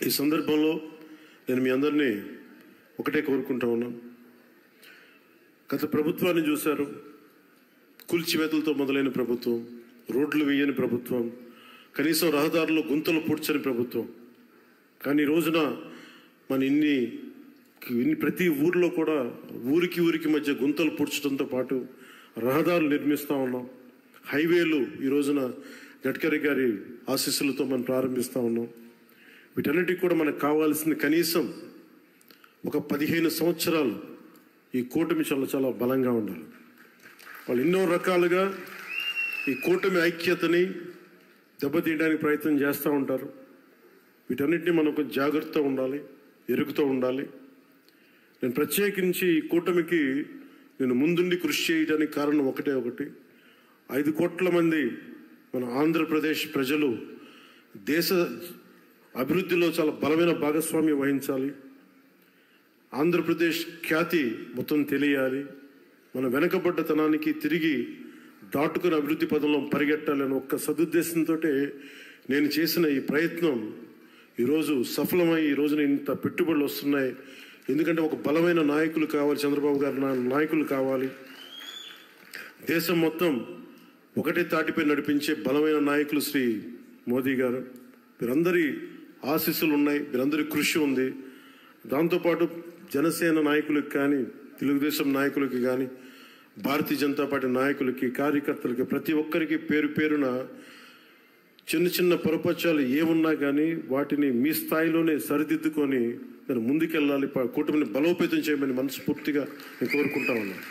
ఈ సందర్భంలో నేను మీ అందరినీ ఒకటే కోరుకుంటా ఉన్నాను. గత ప్రభుత్వాన్ని చూశారు. కూల్చివేతలతో మొదలైన ప్రభుత్వం, రోడ్లు వేయని ప్రభుత్వం, కనీసం రహదారుల్లో గుంతలు పూడ్చని ప్రభుత్వం. కానీ ఈ రోజున మన ఇన్ని ప్రతి ఊరిలో కూడా ఊరికి మధ్య గుంతలు పూడ్చడంతో పాటు రహదారులు నిర్మిస్తూ ఉన్నాం. హైవేలు ఈ రోజున గడ్కరీ గారి ఆశీస్సులతో మనం ప్రారంభిస్తూ ఉన్నాం. వీటన్నిటికీ కూడా మనకు కావాల్సింది కనీసం ఒక 15 సంవత్సరాలు ఈ కూటమి చాలా బలంగా ఉండాలి. వాళ్ళు ఎన్నో రకాలుగా ఈ కూటమి ఐక్యతని దెబ్బతీయడానికి ప్రయత్నం చేస్తూ ఉంటారు. వీటన్నిటిని మనం కొంచెం జాగ్రత్తగా ఉండాలి, ఎరుగుతూ ఉండాలి. నేను ప్రత్యేకించి ఈ కూటమికి నేను ముందుండి కృషి చేయడానికి కారణం ఒకటి 5 కోట్ల మంది మన ఆంధ్రప్రదేశ్ ప్రజలు దేశ అభివృద్ధిలో చాలా బలమైన భాగస్వామ్యం వహించాలి. ఆంధ్రప్రదేశ్ ఖ్యాతి మొత్తం తెలియాలి. మన వెనకబడ్డతనానికి తిరిగి దాటుకుని అభివృద్ధి పదంలో పరిగెట్టాలని ఒక్క సదుద్దేశంతో నేను చేసిన ఈ ప్రయత్నం ఈరోజు సఫలమై ఈ రోజున ఇంత పెట్టుబడులు వస్తున్నాయి. ఎందుకంటే ఒక బలమైన నాయకులు కావాలి, చంద్రబాబు గారు నాయకులు కావాలి. దేశం మొత్తం ఒకటే తాటిపై నడిపించే బలమైన నాయకులు శ్రీ మోదీ గారు. వీరందరి ఆశీస్సులు ఉన్నాయి, వీరందరి కృషి ఉంది. దాంతోపాటు జనసేన నాయకులకు కానీ, తెలుగుదేశం నాయకులకి కానీ, భారతీయ జనతా పార్టీ నాయకులకి, కార్యకర్తలకి, ప్రతి ఒక్కరికి పేరు పేరున చిన్న పొరపక్షాలు ఏమున్నా కానీ వాటిని మీ స్థాయిలోనే సరిదిద్దుకొని నేను ముందుకెళ్ళాలి, కూటమిని బలోపేతం చేయమని మనస్ఫూర్తిగా నేను కోరుకుంటా ఉన్నాను.